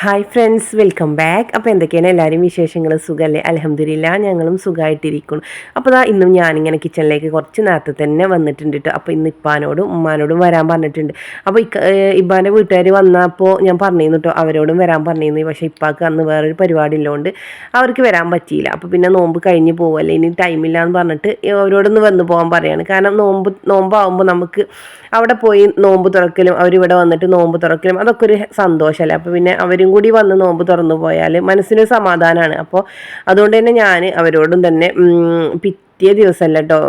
Hi friends, welcome back. അപ്പോൾ എന്തൊക്കെയാണ് എല്ലാവരും വിശേഷങ്ങൾ? സുഖമല്ലേ? അൽഹംദുലില്ലാ, ഞങ്ങളും സുഖമായിട്ടിരിക്കുന്നു. അപ്പോൾ ഇന്നും ഞാനിങ്ങനെ കിച്ചണിലേക്ക് കുറച്ച് നേരത്തെ തന്നെ വന്നിട്ടുണ്ട് കേട്ടോ. അപ്പോൾ ഇന്ന് ഇപ്പാനോടും ഉമ്മാനോടും വരാൻ പറഞ്ഞിട്ടുണ്ട്. അപ്പോൾ ഇപ്പാൻ്റെ വീട്ടുകാർ വന്നപ്പോൾ ഞാൻ പറഞ്ഞിരുന്നു കേട്ടോ, അവരോടും വരാൻ പറഞ്ഞിരുന്നു. പക്ഷേ ഇപ്പാക്ക് അന്ന് വേറൊരു പരിപാടി ഉള്ളതുകൊണ്ട് അവർക്ക് വരാൻ പറ്റിയില്ല. അപ്പോൾ പിന്നെ നോമ്പ് കഴിഞ്ഞ് പോവല്ലേ, ഇനി ടൈമില്ല എന്ന് പറഞ്ഞിട്ട് അവരോടൊന്ന് വന്ന് പോകാൻ പറയുകയാണ്. കാരണം നോമ്പാകുമ്പോൾ നമുക്ക് അവിടെ പോയി നോമ്പ് തുറക്കലും അവരിവിടെ വന്നിട്ട് നോമ്പ് തുറക്കലും അതൊക്കെ ഒരു സന്തോഷമല്ലേ. അപ്പോൾ പിന്നെ അവരും കൂടി വന്ന് നോമ്പ് തുറന്നു പോയാൽ മനസ്സിന് സമാധാനമാണ്. അപ്പോൾ അതുകൊണ്ട് തന്നെ ഞാൻ അവരോടും തന്നെ പിറ്റേ ദിവസമല്ല കേട്ടോ,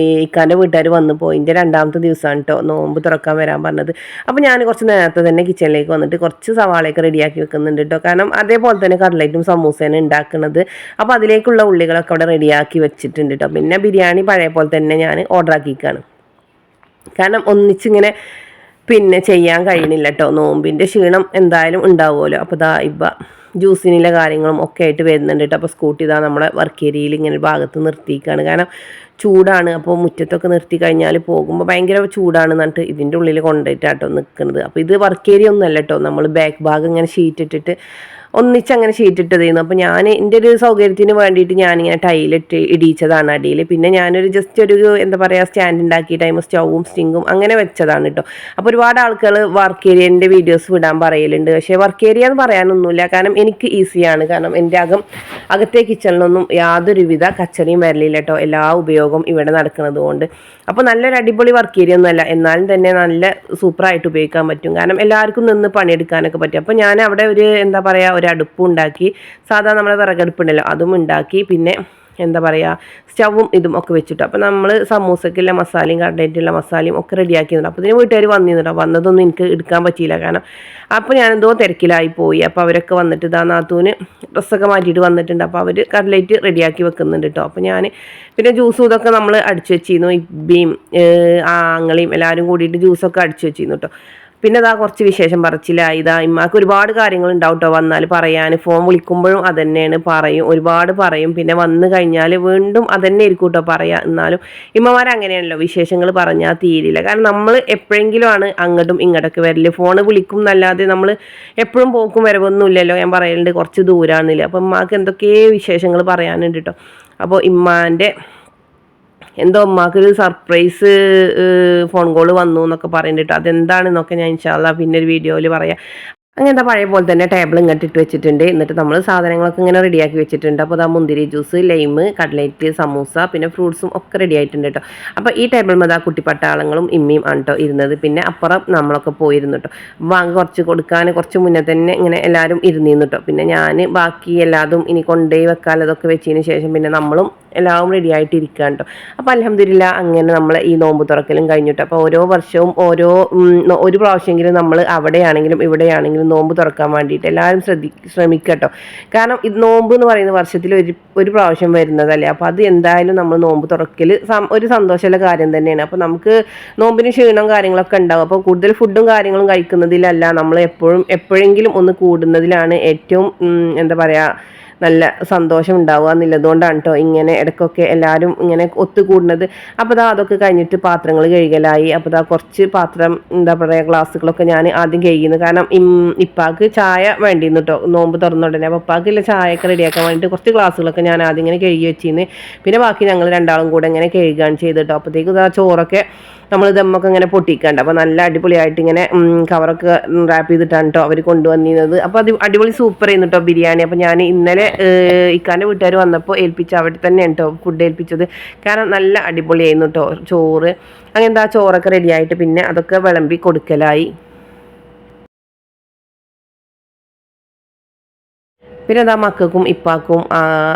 ഈ ഇക്കാൻ്റെ വീട്ടുകാർ വന്ന് പോയിൻ്റെ രണ്ടാമത്തെ ദിവസമാണ് കേട്ടോ നോമ്പ് തുറക്കാൻ വരാൻ പറഞ്ഞത്. അപ്പോൾ ഞാൻ കുറച്ച് നേരത്തെ തന്നെ കിച്ചണിലേക്ക് വന്നിട്ട് കുറച്ച് സവാളയൊക്കെ റെഡിയാക്കി വെക്കുന്നുണ്ട് കേട്ടോ. കാരണം അതേപോലെ തന്നെ കട്ട്ലറ്റും സമൂസയാണ് ഉണ്ടാക്കുന്നത്. അപ്പോൾ അതിലേക്കുള്ള ഉള്ളികളൊക്കെ അവിടെ റെഡിയാക്കി വെച്ചിട്ടുണ്ട് കേട്ടോ. പിന്നെ ബിരിയാണി പഴയ പോലെ തന്നെ ഞാൻ ഓർഡർ ആക്കിയിരിക്കുകയാണ്. കാരണം ഒന്നിച്ചിങ്ങനെ പിന്നെ ചെയ്യാൻ കഴിയണില്ല കേട്ടോ, നോമ്പിൻ്റെ ക്ഷീണം എന്തായാലും ഉണ്ടാവുമല്ലോ. അപ്പോൾ ജ്യൂസിനുള്ള കാര്യങ്ങളും ഒക്കെ ആയിട്ട് വരുന്നുണ്ട് കേട്ടോ. അപ്പോൾ സ്കൂട്ടി നമ്മളെ വർക്ക് ഏരിയയിൽ ഇങ്ങനെ ഭാഗത്ത് നിർത്തിയിരിക്കുകയാണ്. കാരണം ചൂടാണ്. അപ്പോൾ മുറ്റത്തൊക്കെ നിർത്തി കഴിഞ്ഞാൽ പോകുമ്പോൾ ഭയങ്കര ചൂടാണ് എന്നിട്ട് ഇതിൻ്റെ ഉള്ളിൽ കൊണ്ടുപോയിട്ടാട്ടോ നിൽക്കുന്നത്. അപ്പോൾ ഇത് വർക്ക് ഏരിയ ഒന്നുമല്ല കേട്ടോ, നമ്മൾ ബാക്ക് ഭാഗം ഇങ്ങനെ ഷീറ്റ് ഇട്ടിട്ട് ഒന്നിച്ചങ്ങനെ ഷീറ്റ് ഇട്ടതായിരുന്നു. അപ്പോൾ ഞാൻ എൻ്റെ ഒരു സൗകര്യത്തിന് വേണ്ടിയിട്ട് ഞാനിങ്ങനെ ടൈലിട്ട് ഇടിയിച്ചതാണ് അടിയിൽ. പിന്നെ ഞാനൊരു ജസ്റ്റ് ഒരു എന്താ പറയുക സ്റ്റാൻഡ് ഉണ്ടാക്കി ടൈം സ്റ്റൗവും സ്റ്റിങ്ങും അങ്ങനെ വെച്ചതാണ് കേട്ടോ. അപ്പോൾ ഒരുപാട് ആൾക്കാർ വർക്ക് ഏരിയൻ്റെ വീഡിയോസ് വിടാൻ പറയലുണ്ട്. പക്ഷേ വർക്ക് ഏരിയ എന്ന് പറയാനൊന്നുമില്ല, കാരണം എനിക്ക് ഈസിയാണ്. കാരണം എൻ്റെ അകത്തെ കിച്ചണിലൊന്നും യാതൊരുവിധ കച്ചറിയും വരലില്ല കേട്ടോ, എല്ലാ ഉപയോഗവും ഇവിടെ നടക്കുന്നത് കൊണ്ട്. അപ്പോൾ നല്ലൊരു അടിപൊളി വർക്ക് ഏരിയ ഒന്നുമല്ല, എന്നാലും തന്നെ നല്ല സൂപ്പറായിട്ട് ഉപയോഗിക്കാൻ പറ്റും. കാരണം എല്ലാവർക്കും നിന്ന് പണിയെടുക്കാനൊക്കെ പറ്റും. അപ്പോൾ ഞാൻ അവിടെ ഒരു എന്താ പറയുക ഒരു അടുപ്പും ഉണ്ടാക്കി, സാധാരണ നമ്മളെ വിറകടുപ്പുണ്ടല്ലോ അതും ഉണ്ടാക്കി, പിന്നെ എന്താ പറയുക സ്റ്റവും ഇതും ഒക്കെ വെച്ചിട്ട് അപ്പോൾ നമ്മൾ സമൂസക്കുള്ള മസാലയും കട്ട്ലറ്റുള്ള മസാലയും ഒക്കെ റെഡിയാക്കിയിരുന്നു. അപ്പോൾ ഇതിന് വീട്ടുകാർ വന്നിരുന്നു. വന്നതൊന്നും എനിക്ക് എടുക്കാൻ പറ്റിയില്ല, കാരണം അപ്പോൾ ഞാനെന്തോ തിരക്കിലായി പോയി. അപ്പോൾ അവരൊക്കെ വന്നിട്ട് നാത്തൂന് ഡ്രസ്സൊക്കെ മാറ്റിയിട്ട് വന്നിട്ടുണ്ട്. അപ്പോൾ അവർ കട്ട്ലറ്റ് റെഡിയാക്കി വെക്കുന്നുണ്ട് കേട്ടോ. അപ്പോൾ ഞാൻ പിന്നെ ജ്യൂസും ഇതൊക്കെ നമ്മൾ അടിച്ചു വെച്ചിരുന്നു. ഇബ്ബിയും ആങ്ങളെയും എല്ലാവരും കൂടിയിട്ട് ജ്യൂസൊക്കെ അടിച്ചു വെച്ചിരുന്നു കേട്ടോ. പിന്നെ കുറച്ച് വിശേഷം പറച്ചിലായി. ഇമ്മാക്ക് ഒരുപാട് കാര്യങ്ങൾ ഉണ്ടാവും കേട്ടോ വന്നാൽ പറയാൻ. ഫോൺ വിളിക്കുമ്പോഴും അതന്നെയാണ് പറയും, ഒരുപാട് പറയും. പിന്നെ വന്നു കഴിഞ്ഞാൽ വീണ്ടും അതന്നെ ആയിരിക്കും കേട്ടോ പറയുക. എന്നാലും ഇമ്മമാരങ്ങനെയാണല്ലോ, വിശേഷങ്ങൾ പറഞ്ഞാൽ തീരില്ല. കാരണം നമ്മൾ എപ്പോഴെങ്കിലും ആണ് അങ്ങോട്ടും ഇങ്ങോട്ടൊക്കെ വരല്. ഫോണ് വിളിക്കും എന്നല്ലാതെ നമ്മൾ എപ്പോഴും പോക്കും വരവൊന്നും ഇല്ലല്ലോ. ഞാൻ പറയലുണ്ട് കുറച്ച് ദൂരാണെന്നില്ല. അപ്പോൾ ഇമ്മാക്ക് എന്തൊക്കെ വിശേഷങ്ങൾ പറയാനുണ്ട് കേട്ടോ. അപ്പോൾ ഇമ്മാൻ്റെ എന്തോ ഉമ്മാക്കൊരു സർപ്രൈസ് ഫോൺ കോൾ വന്നു എന്നൊക്കെ പറയുന്നുണ്ട്. അതെന്താണെന്നൊക്കെ ഞാൻ ഇൻഷാ അല്ലാഹ് പിന്നെ ഒരു വീഡിയോയിൽ പറയാം. അങ്ങനത്തെ പഴയ പോലെ തന്നെ ടേബിൾ ഇങ്ങോട്ട് ഇട്ട് വെച്ചിട്ടുണ്ട്. എന്നിട്ട് നമ്മൾ സാധനങ്ങളൊക്കെ ഇങ്ങനെ റെഡിയാക്കി വെച്ചിട്ടുണ്ട്. അപ്പോൾ മുന്തിരി ജ്യൂസ്, ലൈമ്, കട്ട്ലറ്റ്, സമൂസ, പിന്നെ ഫ്രൂട്ട്സും ഒക്കെ റെഡി ആയിട്ടുണ്ട് കേട്ടോ. അപ്പോൾ ഈ ടേബിൾ കുട്ടിപ്പട്ടാളങ്ങളും ഇമ്മയും ആണ് കേട്ടോ ഇരുന്നത്. പിന്നെ അപ്പുറം നമ്മളൊക്കെ പോയിരുന്നു കേട്ടോ. വാങ്ങി കുറച്ച് കൊടുക്കാൻ കുറച്ച് മുന്നേ തന്നെ ഇങ്ങനെ എല്ലാവരും ഇരുന്നിരുന്നു കേട്ടോ. പിന്നെ ഞാൻ ബാക്കി എല്ലാതും ഇനി കൊണ്ടുപോയി വെക്കാനതൊക്കെ വെച്ചതിന് ശേഷം പിന്നെ നമ്മളും എല്ലാവരും റെഡി ആയിട്ട് ഇരിക്കുകയാണ് കേട്ടോ. അപ്പോൾ അൽഹംദുലില്ലാ അങ്ങനെ നമ്മൾ ഈ നോമ്പ് തുറക്കലും കഴിഞ്ഞിട്ട് അപ്പോൾ ഓരോ വർഷവും ഒരു പ്രാവശ്യമെങ്കിലും നമ്മൾ അവിടെയാണെങ്കിലും ഇവിടെയാണെങ്കിലും നോമ്പ് തുറക്കാൻ വേണ്ടിയിട്ട് എല്ലാവരും ശ്രമിക്കുക കേട്ടോ. കാരണം ഇത് നോമ്പ് എന്ന് പറയുന്ന വർഷത്തിൽ ഒരു പ്രാവശ്യം വരുന്നതല്ലേ. അപ്പോൾ അത് എന്തായാലും നമ്മൾ നോമ്പ് തുറക്കൽ ഒരു സന്തോഷമുള്ള കാര്യം തന്നെയാണ്. അപ്പോൾ നമുക്ക് നോമ്പിന് ക്ഷീണവും കാര്യങ്ങളൊക്കെ ഉണ്ടാവും. അപ്പോൾ കൂടുതൽ ഫുഡും കാര്യങ്ങളും കഴിക്കുന്നതിലല്ല, നമ്മൾ എപ്പോഴെങ്കിലും ഒന്ന് കൂടുന്നതിലാണ് ഏറ്റവും എന്താ പറയുക നല്ല സന്തോഷം ഉണ്ടാവുക എന്നുള്ളതുകൊണ്ടാണ് കേട്ടോ ഇങ്ങനെ ഇടയ്ക്കൊക്കെ എല്ലാവരും ഇങ്ങനെ ഒത്തുകൂടുന്നത്. അപ്പോൾ അതൊക്കെ കഴിഞ്ഞിട്ട് പാത്രങ്ങൾ കഴുകലായി. അപ്പോൾ കുറച്ച് പാത്രം എന്താ പറയുക ഗ്ലാസ്സുകളൊക്കെ ഞാൻ ആദ്യം കഴുകുന്നു. കാരണം ഇപ്പാക്ക് ചായ വേണ്ടിയിരുന്നു കേട്ടോ നോമ്പ് തുറന്നുടനെ. അപ്പോൾ ഇപ്പാക്കില്ല ചായയൊക്കെ റെഡിയാക്കാൻ വേണ്ടിയിട്ട് കുറച്ച് ഗ്ലാസ്സുകളൊക്കെ ഞാൻ ആദ്യം ഇങ്ങനെ കഴുകി വെച്ചിരുന്നു. പിന്നെ ബാക്കി ഞങ്ങൾ രണ്ടാളും കൂടെ ഇങ്ങനെ കഴുകുകയാണ് ചെയ്തിട്ടോ. അപ്പോഴത്തേക്ക് ചോറൊക്കെ നമ്മൾ ദമ്മൊക്കെ ഇങ്ങനെ പൊട്ടിക്കണ്ട. അപ്പോൾ നല്ല അടിപൊളിയായിട്ട് ഇങ്ങനെ കവറൊക്കെ റാപ്പ് ചെയ്തിട്ടാണ് കേട്ടോ അവർ കൊണ്ടുവന്നിരുന്നത്. അപ്പോൾ അത് അടിപൊളി സൂപ്പർ ചെയ്യുന്നു കേട്ടോ ബിരിയാണി. അപ്പോൾ ഞാൻ ഇന്നലെ ഇക്കാൻ്റെ വീട്ടുകാർ വന്നപ്പോൾ ഏൽപ്പിച്ച് അവിടെ തന്നെയാണ് കേട്ടോ ഫുഡ് ഏൽപ്പിച്ചത്. കാരണം നല്ല അടിപൊളിയായിരുന്നു കേട്ടോ ചോറ്. അങ്ങനത്തെ ചോറൊക്കെ റെഡിയായിട്ട് പിന്നെ അതൊക്കെ വിളമ്പി കൊടുക്കലായി. പിന്നെ മക്കൾക്കും ഇപ്പാക്കും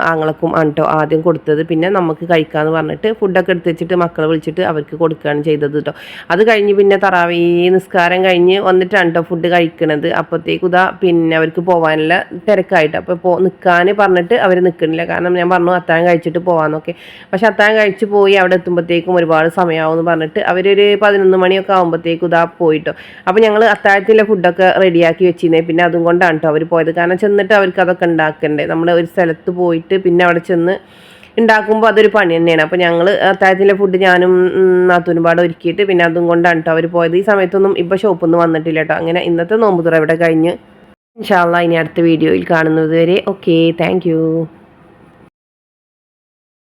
ആങ്ങളക്കും ആണ് കേട്ടോ ആദ്യം കൊടുത്തത്. പിന്നെ നമുക്ക് കഴിക്കാമെന്ന് പറഞ്ഞിട്ട് ഫുഡൊക്കെ എടുത്ത് വെച്ചിട്ട് മക്കളെ വിളിച്ചിട്ട് അവർക്ക് കൊടുക്കുകയാണ് ചെയ്തത് കേട്ടോ. അത് കഴിഞ്ഞ് പിന്നെ തറാവീ നിസ്കാരം കഴിഞ്ഞ് വന്നിട്ടാണ് കേട്ടോ ഫുഡ് കഴിക്കണത്. അപ്പോഴത്തേക്കും പിന്നെ അവർക്ക് പോകാനുള്ള തിരക്കായിട്ട് അപ്പോൾ നിൽക്കാൻ പറഞ്ഞിട്ട് അവർ നിൽക്കണില്ല. കാരണം ഞാൻ പറഞ്ഞു അത്താഴം കഴിച്ചിട്ട് പോകാമെന്നൊക്കെ. പക്ഷെ അത്താഴം കഴിച്ച് പോയി അവിടെ എത്തുമ്പോഴത്തേക്കും ഒരുപാട് സമയമാവുമെന്ന് പറഞ്ഞിട്ട് അവരൊരു 11 മണിയൊക്കെ ആകുമ്പോഴത്തേക്കും പോയിട്ടോ. അപ്പോൾ ഞങ്ങൾ അത്താഴത്തിലെ ഫുഡൊക്കെ റെഡിയാക്കി വെച്ചിരുന്നേ. പിന്നെ അതും കൊണ്ടാണ് കേട്ടോ അവർ പോയത്. കാരണം ചെന്നിട്ട് അവർക്ക് അതൊക്കെ ഉണ്ടാക്കണ്ടേ. നമ്മൾ ഒരു സ്ഥലത്ത് പോയിട്ട് പിന്നെ അവിടെ ചെന്ന് ഉണ്ടാക്കുമ്പോൾ അതൊരു പണി തന്നെയാണ്. അപ്പോൾ ഞങ്ങൾ അത്താഴത്തിലെ ഫുഡ് ഞാനും നാത്തൂനും പാടെ ഒരുക്കിയിട്ട് പിന്നെ അതും കൊണ്ടാണ് കേട്ടോ അവർ പോയത്. ഈ സമയത്തൊന്നും ഇപ്പോൾ ഷോപ്പിൽ നിന്ന് വന്നിട്ടില്ല കേട്ടോ. അങ്ങനെ ഇന്നത്തെ നോമ്പ് തുറ ഇവിടെ കഴിഞ്ഞ് ഇൻഷാ അള്ളാ ഇനി അടുത്ത വീഡിയോയിൽ കാണുന്നത് വരെ ഓക്കെ, താങ്ക്